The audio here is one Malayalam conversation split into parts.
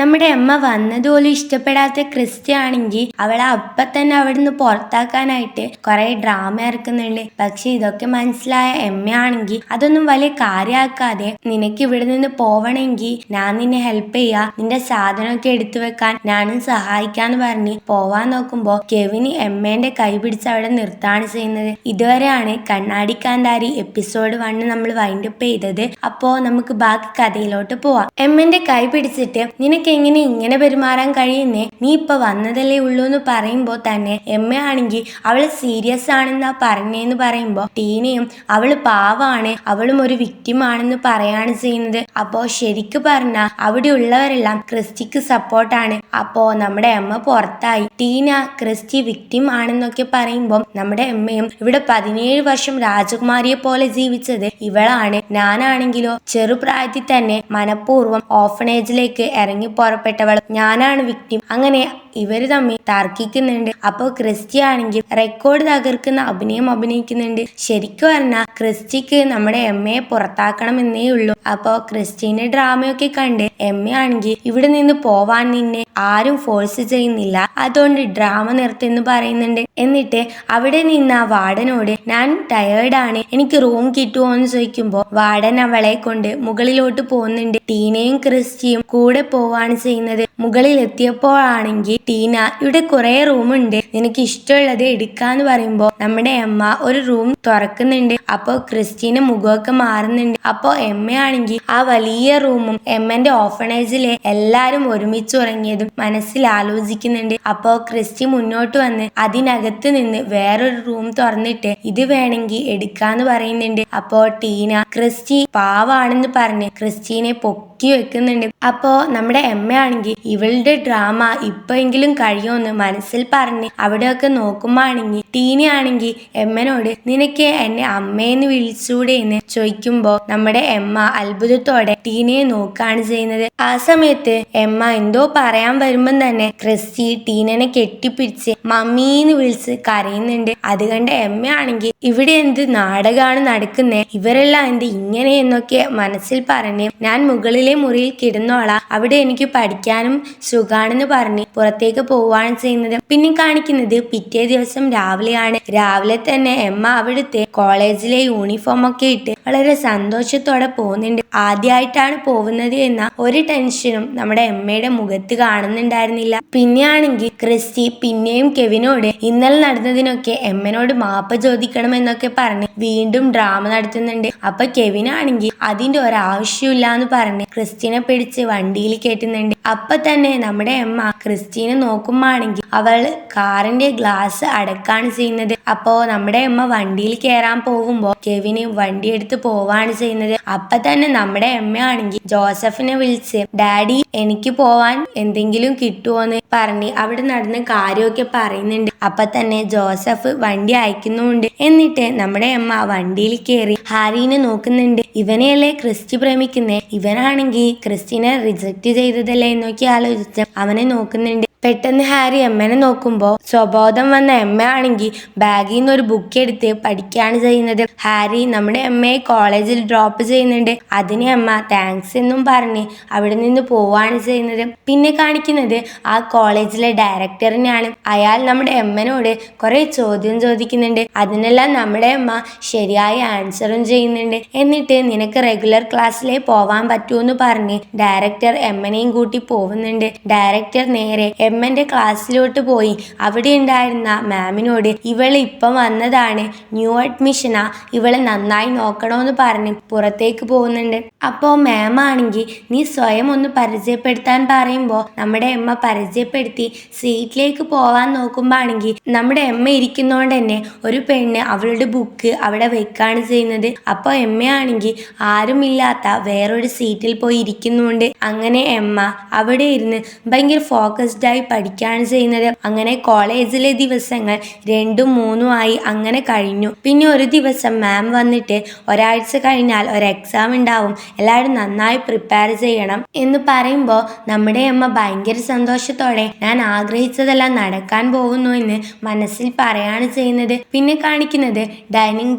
നമ്മുടെ അമ്മ വന്നതുപോലും ഇഷ്ടപ്പെടാത്ത ക്രിസ്റ്റി ആണെങ്കിൽ അവളെ അപ്പൊ തന്നെ അവിടുന്ന് പുറത്താക്കാനായിട്ട് കുറെ ഡ്രാമ ഇറക്കുന്നുണ്ട്. പക്ഷെ ഇതൊക്കെ മനസ്സിലായ എമ്മയാണെങ്കിൽ അതൊന്നും വലിയ കാര്യമാക്കാതെ, നിനക്ക് ഇവിടെ നിന്ന് പോവണമെങ്കിൽ ഞാൻ നിന്നെ ഹെൽപ്പ് ചെയ്യാ, നിന്റെ സാധനമൊക്കെ എടുത്തു വെക്കാൻ ഞാനും സഹായിക്കാന്ന് പറഞ്ഞ് പോവാൻ നോക്കുമ്പോ കെവിന് എമ്മേന്റെ കൈ പിടിച്ച് അവിടെ നിർത്താണ് ചെയ്യുന്നത്. ഇതുവരെയാണ് കണ്ണാടി കാന്താരി എപ്പിസോഡ് 1 നമ്മൾ വൈൻഡപ്പ് ചെയ്തത്. അപ്പോ നമുക്ക് ബാക്കി കഥയിലോട്ട് പോവാം. എമ്മന്റെ കൈ പിടിച്ചിട്ട് നിനക്ക് എങ്ങനെ ഇങ്ങനെ പെരുമാറാൻ കഴിയുന്നേ, നീ ഇപ്പൊ വന്നതല്ലേ ഉള്ളൂ എന്ന് പറയുമ്പോ തന്നെ എമ്മയാണെങ്കിൽ അവള് സീരിയസ് ആണെന്നാ പറഞ്ഞേന്ന് പറയുമ്പോ ടീനയും അവള് പാവാണ്, അവളും ഒരു വിക്ടിം ആണെന്ന് പറയാണ് ചെയ്യുന്നത്. അപ്പോ ശരിക്കു പറഞ്ഞാൽ അവിടെ ഉള്ളവരെല്ലാം ക്രിസ്റ്റിക്ക് സപ്പോർട്ടാണ്. അപ്പോ നമ്മുടെ അമ്മ പുറത്തായി. ടീന ക്രിസ്റ്റി വിക്ടിം ആണെന്നൊക്കെ പറയുമ്പോ നമ്മുടെ അമ്മയും ഇവിടെ 17 വർഷം രാജകുമാരിയെ പോലെ ജീവിച്ചത് ഇവളാണ്, ഞാനാണെങ്കിലോ ചെറുപ്രായത്തിൽ തന്നെ മനഃപൂർവ്വം ഓർഫനേജിലേക്ക് ഇറങ്ങി പുറപ്പെട്ടവൾ, ഞാനാണ് വിക്ടിം. അങ്ങനെ ഇവര് തമ്മിൽ തർക്കിക്കുന്നുണ്ട്. അപ്പൊ ക്രിസ്റ്റി ആണെങ്കിൽ റെക്കോർഡ് തകർക്കുന്ന അഭിനയം അഭിനയിക്കുന്നുണ്ട്. ശരിക്കും പറഞ്ഞാൽ ക്രിസ്റ്റിക്ക് നമ്മുടെ എമ്മയെ പുറത്താക്കണം എന്നേ ഉള്ളൂ. അപ്പൊ ക്രിസ്റ്റീന്റെ ഡ്രാമയൊക്കെ കണ്ട് എമ്മയാണെങ്കിൽ ഇവിടെ നിന്ന് പോവാൻ നിന്നെ ആരും ഫോഴ്സ് ചെയ്യുന്നില്ല, അതുകൊണ്ട് ഡ്രാമ നിർത്തിയെന്ന് പറയുന്നുണ്ട്. എന്നിട്ട് അവിടെ നിന്ന് ആ വാർഡനോട് ഞാൻ ടയേർഡാണ്, എനിക്ക് റൂം കിട്ടുമോ എന്ന് ചോദിക്കുമ്പോ വാർഡൻ അവളെ കൊണ്ട് മുകളിലോട്ട് പോകുന്നുണ്ട്. ടീനയും ക്രിസ്റ്റിയും കൂടെ പോവാണ് ചെയ്യുന്നത്. മുകളിൽ എത്തിയപ്പോഴാണെങ്കിൽ ടീന ഇവിടെ കുറെ റൂമുണ്ട്, നിനക്ക് ഇഷ്ടമുള്ളത് എടുക്കാന്ന് പറയുമ്പോ നമ്മുടെ അമ്മ ഒരു റൂം തുറക്കുന്നുണ്ട്. അപ്പൊ ക്രിസ്റ്റീന് മുഖമൊക്കെ മാറുന്നുണ്ട്. അപ്പൊ എമ്മയാണെങ്കിൽ ആ വലിയ റൂമും എമ്മന്റെ ഓർഫനേജിലെ എല്ലാരും ഒരുമിച്ച് ഉറങ്ങിയതും മനസ്സിൽ ആലോചിക്കുന്നുണ്ട്. അപ്പൊ ക്രിസ്റ്റി മുന്നോട്ട് വന്ന് അതിനകത്ത് നിന്ന് വേറൊരു റൂം തുറന്നിട്ട് ഇത് വേണമെങ്കിൽ എടുക്കാന്ന് പറയുന്നുണ്ട്. അപ്പോ ടീന ക്രിസ്റ്റി പാവാണെന്ന് പറഞ്ഞ് ക്രിസ്റ്റീനെ പൊക്കി വെക്കുന്നുണ്ട്. അപ്പോ നമ്മുടെ എമ്മയാണെങ്കിൽ ഇവളുടെ ഡ്രാമ ഇപ്പോഴെങ്കിലും കഴിയുമെന്ന് മനസ്സിൽ പറഞ്ഞ് അവിടെയൊക്കെ നോക്കുമ്പോ ആണെങ്കിൽ ടീനയാണെങ്കിൽ എമ്മനോട് നിനക്ക് എന്നെ അമ്മേന്ന് വിളിച്ചൂടെ എന്ന് ചോദിക്കുമ്പോ നമ്മുടെ എമ്മ അത്ഭുതത്തോടെ ടീനയെ നോക്കാണ് ചെയ്യുന്നത്. ആ സമയത്ത് എമ്മ എന്തോ പറയാൻ വരുമ്പം തന്നെ ക്രിസ്റ്റി ടീനനെ കെട്ടിപ്പിടിച്ച് മമ്മീന്ന് വിളിച്ച് കരയുന്നുണ്ട്. അത് കണ്ട് എമ്മയാണെങ്കിൽ ഇവിടെ എന്ത് നാടകമാണ് നടക്കുന്നേ, ഇവരെല്ലാം എന്ത് ഇങ്ങനെ എന്നൊക്കെ മനസ്സിൽ പറഞ്ഞ് ഞാൻ മുകളിലെ മുറിയിൽ കിടന്നോളാം, അവിടെ എനിക്ക് പഠിക്കാനും സുഖാണെന്ന് പറഞ്ഞ് പുറത്തേക്ക് പോവാണ് ചെയ്യുന്നത്. പിന്നെ കാണിക്കുന്നത് പിറ്റേ ദിവസം രാവിലെയാണ്. രാവിലെ തന്നെ എമ്മ അവിടുത്തെ കോളേജിലെ യൂണിഫോം ഒക്കെ ഇട്ട് വളരെ സന്തോഷത്തോടെ പോകുന്നുണ്ട്. ആദ്യമായിട്ടാണ് പോകുന്നത് എന്ന ഒരു ടെൻഷനും നമ്മുടെ എമ്മയുടെ മുഖത്ത് കാണുന്നുണ്ടായിരുന്നില്ല. പിന്നെയാണെങ്കിൽ ക്രിസ്റ്റി പിന്നെയും കെവിനോട് ഇന്നലെ നടന്നതിനൊക്കെ എമ്മനോട് മാപ്പ് ചോദിക്കണം എന്നൊക്കെ പറഞ്ഞ് വീണ്ടും ഡ്രാമ നടത്തുന്നുണ്ട്. അപ്പൊ കെവിനാണെങ്കിൽ അതിന്റെ ഒരാവശ്യമില്ല എന്ന് പറഞ്ഞ് ക്രിസ്റ്റീനെ പിടിച്ച് വണ്ടിയിൽ കയറ്റുന്നുണ്ട്. അപ്പൊ തന്നെ നമ്മുടെ അമ്മ ക്രിസ്റ്റീനെ നോക്കുമ്പോഴാണെങ്കിൽ അവൾ കാറിന്റെ ഗ്ലാസ് അടക്കാണ് ചെയ്യുന്നത്. അപ്പോ നമ്മുടെ അമ്മ വണ്ടിയിൽ കയറാൻ പോകുമ്പോ കെവിന് വണ്ടി എടുത്ത് പോവാണ് ചെയ്യുന്നത്. അപ്പൊ തന്നെ നമ്മുടെ അമ്മയാണെങ്കിൽ ജോസഫിനെ വിളിച്ച് ഡാഡി എനിക്ക് പോവാൻ എന്തെങ്കിലും കിട്ടുമോന്ന് പറഞ്ഞ് അവിടെ നടന്ന കാര്യമൊക്കെ പറയുന്നുണ്ട്. അപ്പൊ തന്നെ ജോസഫ് വണ്ടി അയക്കുന്നുണ്ട്. എന്നിട്ട് നമ്മുടെ അമ്മ വണ്ടിയിൽ കയറി ഹാരിനെ നോക്കുന്നുണ്ട്. ഇവനെയല്ലേ ക്രിസ്റ്റി പ്രേമിക്കുന്നേ, ഇവനാണെങ്കിൽ ക്രിസ്റ്റീനെ റിജക്റ്റ് ചെയ്തതല്ലേ എന്നൊക്കെ ആലോചിച്ച് അവനെ നോക്കുന്നുണ്ട്. പെട്ടെന്ന് ഹാരി എമ്മനെ നോക്കുമ്പോ സ്വബോധം വന്ന എമ്മയാണെങ്കിൽ ബാഗിൽ നിന്ന് ഒരു ബുക്ക് എടുത്ത് പഠിക്കുകയാണ് ചെയ്യുന്നത്. ഹാരി നമ്മുടെ അമ്മയെ കോളേജിൽ ഡ്രോപ്പ് ചെയ്യുന്നുണ്ട്. അതിന് അമ്മ താങ്ക്സ് എന്നും പറഞ്ഞ് അവിടെ നിന്ന് പോവാണ് ചെയ്യുന്നത്. പിന്നെ കാണിക്കുന്നത് ആ കോളേജിലെ ഡയറക്ടറിനെയാണ്. അയാൾ നമ്മുടെ അമ്മനോട് കുറെ ചോദ്യം ചോദിക്കുന്നുണ്ട്. അതിനെല്ലാം നമ്മുടെ അമ്മ ശരിയായ ആൻസറും ചെയ്യുന്നുണ്ട്. എന്നിട്ട് നിനക്ക് റെഗുലർ ക്ലാസ്സിലേ പോവാൻ പറ്റൂന്ന് പറഞ്ഞ് ഡയറക്ടർ എമ്മനെയും കൂട്ടി പോകുന്നുണ്ട്. ഡയറക്ടർ നേരെ എമ്മന്റെ ക്ലാസ്സിലോട്ട് പോയി അവിടെ ഉണ്ടായിരുന്ന മാമിനോട് ഇവള് ഇപ്പം വന്നതാണ്, ന്യൂ അഡ്മിഷനാ, ഇവളെ നന്നായി നോക്കണോന്ന് പറഞ്ഞ് പുറത്തേക്ക് പോകുന്നുണ്ട്. അപ്പോ മാം ആണെങ്കിൽ നീ സ്വയം ഒന്ന് പരിചയപ്പെടുത്താൻ പറയുമ്പോ നമ്മുടെ അമ്മ പരിചയപ്പെടുത്തി സീറ്റിലേക്ക് പോവാൻ നോക്കുമ്പോ ആണെങ്കിൽ നമ്മുടെ അമ്മ ഇരിക്കുന്നോണ്ട് തന്നെ ഒരു പെണ്ണ് അവളുടെ ബുക്ക് അവിടെ വെക്കാണ് ചെയ്യുന്നത്. അപ്പൊ അമ്മയാണെങ്കിൽ ആരുമില്ലാത്ത വേറൊരു സീറ്റിൽ പോയി ഇരിക്കുന്നുണ്ട്. അങ്ങനെ അമ്മ അവിടെ ഇരുന്ന് ഭയങ്കര ഫോക്കസ്ഡായി കയറി പഠിക്കുകയാണ് ചെയ്യുന്നത്. അങ്ങനെ കോളേജിലെ ദിവസങ്ങൾ 2ഉം 3ഉം ആയി അങ്ങനെ കഴിഞ്ഞു. പിന്നെ ഒരു ദിവസം മാം വന്നിട്ട് ഒരാഴ്ച കഴിഞ്ഞാൽ ഒരു എക്സാം ഉണ്ടാവും, എല്ലാവരും നന്നായി പ്രിപ്പയർ ചെയ്യണം എന്ന് പറയുമ്പോൾ നമ്മുടെ അമ്മ ഭയങ്കര സന്തോഷത്തോടെ ഞാൻ ആഗ്രഹിച്ചതെല്ലാം നടക്കാൻ പോകുന്നു എന്ന് മനസ്സിൽ പറയാണ് ചെയ്യുന്നത്. പിന്നെ കാണിക്കുന്നത് ഡൈനിങ്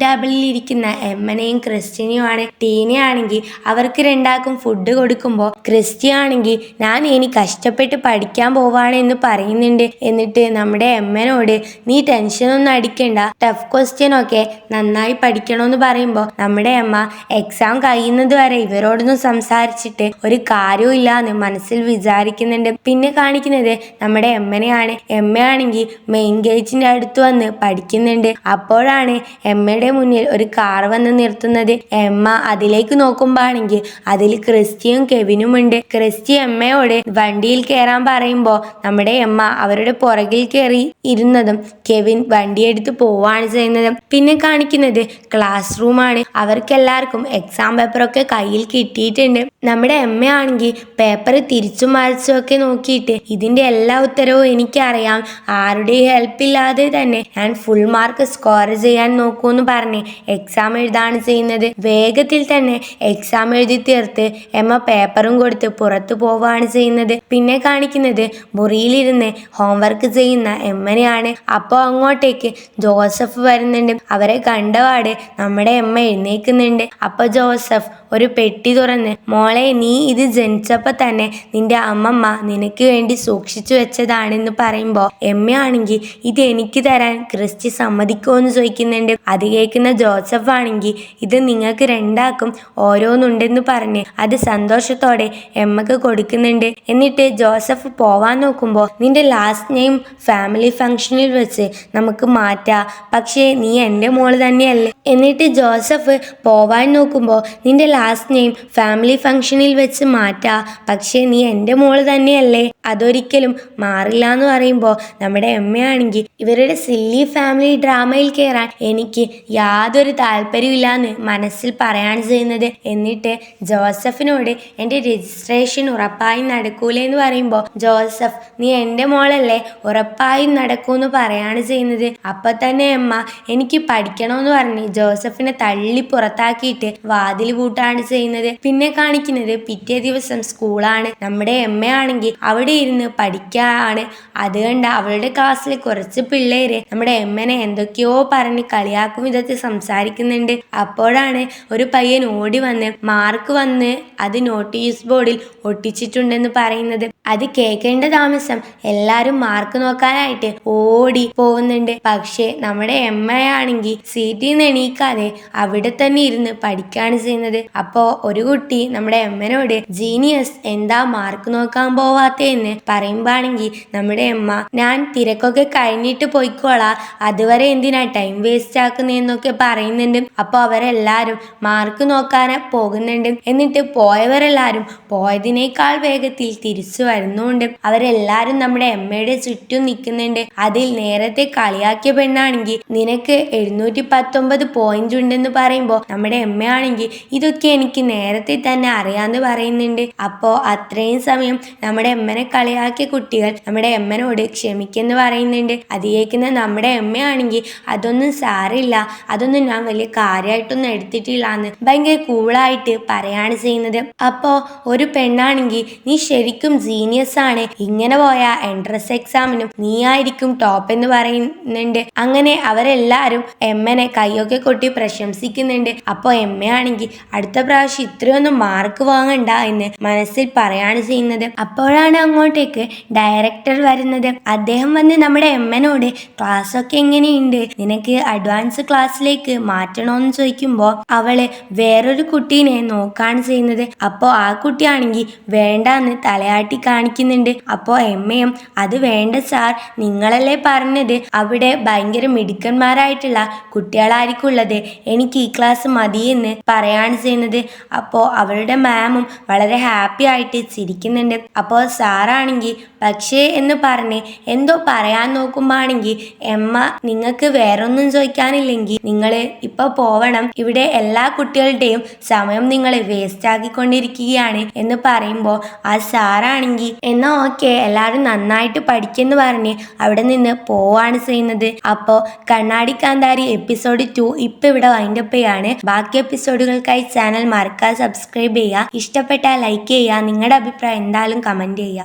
ടേബിളിൽ ഇരിക്കുന്ന എമ്മനെയും ക്രിസ്റ്റിനെയുമാണ്. ടീനയാണെങ്കിൽ അവർക്ക് രണ്ടാക്കും ഫുഡ് കൊടുക്കുമ്പോൾ ക്രിസ്റ്റി ആണെങ്കിൽ ഞാൻ ഇനി കഷ്ടപ്പെട്ട് പഠിക്കാൻ പോവാണ് എന്ന് പറയുന്നുണ്ട്. എന്നിട്ട് നമ്മുടെ എമ്മനോട് നീ ടെൻഷനൊന്നും അടിക്കണ്ട, ടഫ് ക്വസ്റ്റ്യൻ ഒക്കെ നന്നായി പഠിക്കണമെന്ന് പറയുമ്പോൾ നമ്മുടെ അമ്മ എക്സാം കഴിയുന്നത് വരെ ഇവരോടൊന്നും സംസാരിച്ചിട്ട് ഒരു കാര്യവും ഇല്ല എന്ന് മനസ്സിൽ വിചാരിക്കുന്നുണ്ട്. പിന്നെ കാണിക്കുന്നത് നമ്മുടെ എമ്മനെയാണ്. എമ്മയാണെങ്കിൽ മെയിൻ ഗേറ്റിന്റെ അടുത്ത് വന്ന് പഠിക്കുന്നുണ്ട്. അപ്പോഴാണ് എമ്മയുടെ മുന്നിൽ ഒരു കാർ വന്ന് നിർത്തുന്നത്. എമ്മ അതിലേക്ക് നോക്കുമ്പോഴാണെങ്കിൽ അതിൽ ക്രിസ്റ്റിയും കെവിനും ഉണ്ട്. ക്രിസ്റ്റി എമ്മയോട് വണ്ടിയിൽ കയറാൻ പറയുമ്പോൾ നമ്മുടെ എമ്മ അവരുടെ പുറകിൽ കയറി ഇരുന്നതും കെവിൻ വണ്ടിയെടുത്ത് പോവാണ് ചെയ്യുന്നത്. പിന്നെ കാണിക്കുന്നത് ക്ലാസ് റൂമാണ്. അവർക്കെല്ലാവർക്കും എക്സാം പേപ്പറൊക്കെ കയ്യിൽ കിട്ടിയിട്ടുണ്ട്. നമ്മുടെ എമ്മയാണെങ്കിൽ പേപ്പർ തിരിച്ചും മറിച്ചും ഒക്കെ നോക്കിയിട്ട് ഇതിന്റെ എല്ലാ ഉത്തരവും എനിക്കറിയാം, ആരുടെയും ഹെൽപ്പ് ഇല്ലാതെ തന്നെ ഞാൻ ഫുൾ മാർക്ക് സ്കോർ ചെയ്യാൻ നോക്കൂന്ന് പറഞ്ഞ് എക്സാം എഴുതാണ് ചെയ്യുന്നത്. വേഗത്തിൽ തന്നെ എക്സാം എഴുതി തീർത്ത് എമ്മ പേപ്പറും കൊടുത്ത് പുറത്തു പോവാണ് ചെയ്യുന്നത്. പിന്നെ കാണിക്കുന്നത് മുറിയിലിരുന്ന് ഹോംവർക്ക് ചെയ്യുന്ന എമ്മനെയാണ്. അപ്പോൾ അങ്ങോട്ടേക്ക് ജോസഫ് വരുന്നുണ്ട്. അവരെ കണ്ടപാട് നമ്മുടെ അമ്മ എഴുന്നേക്കുന്നുണ്ട്. അപ്പോൾ ജോസഫ് ഒരു പെട്ടി തുറന്ന് മോളെ നീ ഇത് ജനിച്ചപ്പോൾ തന്നെ നിന്റെ അമ്മമ്മ നിനക്ക് വേണ്ടി സൂക്ഷിച്ചു വെച്ചതാണെന്ന് പറയുമ്പോൾ എമ്മയാണെങ്കിൽ ഇത് എനിക്ക് തരാൻ ക്രിസ്റ്റി സമ്മതിക്കുമോ എന്ന് ചോദിക്കുന്നുണ്ട്. അത് കേൾക്കുന്ന ജോസഫ് ആണെങ്കിൽ ഇത് നിങ്ങൾക്ക് രണ്ടാക്കും ഓരോന്നുണ്ടെന്ന് പറഞ്ഞ് അത് സന്തോഷത്തോടെ എമ്മക്ക് കൊടുക്കുന്നുണ്ട്. എന്നിട്ട് ജോസഫ് പോവാൻ നോക്കുമ്പോൾ നിന്റെ ലാസ്റ്റ് നെയിം ഫാമിലി ഫംഗ്ഷനിൽ വെച്ച് നമുക്ക് മാറ്റാം, പക്ഷേ നീ എൻ്റെ മോള് തന്നെയല്ലേ. എന്നിട്ട് ജോസഫ് പോവാൻ നോക്കുമ്പോൾ നിന്റെ ലാസ്റ്റ് നെയിം ഫാമിലി ഫംഗ്ഷനിൽ വെച്ച് മാറ്റാം, പക്ഷേ നീ എൻ്റെ മോള് തന്നെയല്ലേ, അതൊരിക്കലും മാറില്ല എന്ന് പറയുമ്പോൾ നമ്മുടെ അമ്മയാണെങ്കിൽ ഇവരുടെ സില്ലി ഫാമിലി ഡ്രാമയിൽ കയറാൻ എനിക്ക് യാതൊരു താല്പര്യമില്ല എന്ന് മനസ്സിൽ പറയാണ് ചെയ്യുന്നത്. എന്നിട്ട് ജോസഫിനോട് എൻ്റെ രജിസ്ട്രേഷൻ ഉറപ്പായും നടക്കൂലേ എന്ന് പറയുമ്പോൾ ജോസഫ് നീ എൻ്റെ മോളല്ലേ, ഉറപ്പായും നടക്കൂന്ന് പറയാണ് ചെയ്യുന്നത്. അപ്പൊ തന്നെ അമ്മ എനിക്ക് പഠിക്കണമെന്ന് പറഞ്ഞ് ജോസഫിനെ തള്ളി പുറത്താക്കിയിട്ട് വാതിൽ പൂട്ടാണ് ചെയ്യുന്നത്. പിന്നെ കാണിക്കുന്നത് പിറ്റേ ദിവസം സ്കൂളാണ്. നമ്മുടെ അമ്മയാണെങ്കിൽ അവിടെ ഇരുന്ന് പഠിക്കാണ്. അത് കണ്ട അവളുടെ ക്ലാസ്സിലെ കുറച്ച് പിള്ളേര് നമ്മുടെ എമ്മനെ എന്തൊക്കെയോ പറഞ്ഞ് കളിയാക്കും വിധത്തിൽ സംസാരിക്കുന്നുണ്ട്. അപ്പോഴാണ് ഒരു പയ്യൻ ഓടി വന്ന് മാർക്ക് വന്ന് അത് നോട്ടീസ് ബോർഡിൽ ഒട്ടിച്ചിട്ടുണ്ടെന്ന് പറയുന്നത്. അത് കേൾക്കേണ്ട താമസം എല്ലാരും മാർക്ക് നോക്കാനായിട്ട് ഓടി പോകുന്നുണ്ട്. പക്ഷേ നമ്മുടെ എമ്മയാണെങ്കിൽ സീറ്റിൽ നിന്ന് എണീക്കാതെ അവിടെ തന്നെ ഇരുന്ന് പഠിക്കുകയാണ് ചെയ്യുന്നത്. അപ്പോ ഒരു കുട്ടി നമ്മുടെ എമ്മനോട് ജീനിയസ് എന്താ മാർക്ക് നോക്കാൻ പോവാത്തേന്ന് പറയുമ്പോഴാണെങ്കിൽ നമ്മുടെ അമ്മ ഞാൻ തിരക്കൊക്കെ കഴിഞ്ഞിട്ട് പോയിക്കോളാ, അതുവരെ എന്തിനാ ടൈം വേസ്റ്റ് ആക്കുന്നതെന്നൊക്കെ പറയുന്നുണ്ട്. അപ്പോൾ അവരെല്ലാരും മാർക്ക് നോക്കാൻ പോകുന്നുണ്ട്. എന്നിട്ട് പോയവരെല്ലാരും പോയതിനേക്കാൾ വേഗത്തിൽ തിരിച്ചു വരുന്നുണ്ട്. അവരെല്ലാരും നമ്മുടെ അമ്മയുടെ ചുറ്റും നിൽക്കുന്നുണ്ട്. അതിൽ നേരത്തെ കളിയാക്കിയ പെണ്ണാണെങ്കിൽ നിനക്ക് 719 പോയിന്റ് ഉണ്ടെന്ന് പറയുമ്പോൾ നമ്മുടെ അമ്മയാണെങ്കിൽ ഇതൊക്കെ എനിക്ക് നേരത്തെ തന്നെ അറിയാമെന്ന് പറയുന്നുണ്ട്. അപ്പോൾ അത്രയും സമയം നമ്മുടെ അമ്മനെ കളിയാക്കിയ കുട്ടികൾ നമ്മുടെ അമ്മനോട് ക്ഷമിക്കെന്ന് പറയുന്നുണ്ട്. അത് കേൾക്കുന്ന നമ്മുടെ അമ്മയാണെങ്കിൽ അതൊന്നും സാരില്ല, അതൊന്നും ഞാൻ വലിയ കാര്യമായിട്ടൊന്നും എടുത്തിട്ടില്ല എന്ന് ഭയങ്കര കൂളായിട്ട് പറയാണ് ചെയ്യുന്നത്. അപ്പോൾ ഒരു പെണ്ണാണെങ്കിൽ നീ ശരിക്കും ജീനിയസ് ആണ്, ഇങ്ങനെ പോയ എൻട്രൻസ് എക്സാമിനും നീ ആയിരിക്കും ടോപ്പ് എന്ന് പറയുന്നുണ്ട്. അങ്ങനെ അവരെല്ലാരും എമ്മനെ കൈയൊക്കെ കൊട്ടി പ്രശംസിക്കുന്നുണ്ട്. അപ്പോൾ എമ്മയാണെങ്കിൽ അടുത്ത പ്രാവശ്യം ഇത്രയൊന്നും മാർക്ക് വാങ്ങണ്ട എന്ന് മനസ്സിൽ പറയാണ് ചെയ്യുന്നത്. അപ്പോഴാണ് അങ്ങോട്ടേക്ക് ഡയറക്ടർ വരുന്നത്. അദ്ദേഹം വന്ന് നമ്മുടെ എമ്മനോട് ക്ലാസ് ഒക്കെ എങ്ങനെയുണ്ട്, നിനക്ക് അഡ്വാൻസ് ക്ലാസ്സിലേക്ക് മാറ്റണോന്ന് ചോദിക്കുമ്പോൾ അവള് വേറൊരു കുട്ടീനെ നോക്കാണ് ചെയ്യുന്നത്. അപ്പോൾ ആ കുട്ടിയാണെങ്കിൽ വേണ്ടാന്ന് തലയാട്ടി കാണിക്കുന്നുണ്ട്. അപ്പോൾ എമ്മയും അത് വേണ്ട സാർ, നിങ്ങളല്ലേ പറഞ്ഞത് അവിടെ ഭയങ്കര മിടുക്കന്മാരായിട്ടുള്ള കുട്ടികളായിരിക്കും ഉള്ളത്, എനിക്ക് ഈ ക്ലാസ് മതിയെന്ന് പറയാണ് ചെയ്യുന്നത്. അപ്പോൾ അവളുടെ മാമും വളരെ ഹാപ്പി ആയിട്ട് ചിരിക്കുന്നുണ്ട്. അപ്പോൾ സാറാണെങ്കിൽ പക്ഷേ എന്ന് പറഞ്ഞ് എന്തോ പറയാൻ നോക്കുമ്പോണെങ്കിൽ എമ്മ നിങ്ങൾക്ക് വേറൊന്നും ചോദിക്കാനില്ലെങ്കിൽ നിങ്ങൾ ഇപ്പൊ പോവണം, ഇവിടെ എല്ലാ കുട്ടികളുടെയും സമയം നിങ്ങൾ വേസ്റ്റ് ആക്കിക്കൊണ്ടിരിക്കുകയാണ് എന്ന് പറയുമ്പോൾ ആ സാറാണെങ്കിൽ എന്നാ ഓക്കെ എല്ലാവരും നന്നായിട്ട് പഠിക്കെന്ന് പറഞ്ഞ് അവിടെ നിന്ന് പോവാണ് ചെയ്യുന്നത്. അപ്പോൾ കണ്ണാടി കാന്താരി എപ്പിസോഡ് 2 ഇപ്പൊ ഇവിടെ വൈൻഡപ്പ് ചെയ്യാണ്. ബാക്കി എപ്പിസോഡുകൾക്കായി ചാനൽ മറക്കാതെ സബ്സ്ക്രൈബ് ചെയ്യുക. ഇഷ്ടപ്പെട്ടാൽ ലൈക്ക് ചെയ്യുക. നിങ്ങളുടെ അഭിപ്രായം എന്തായാലും കമന്റ് ചെയ്യുക.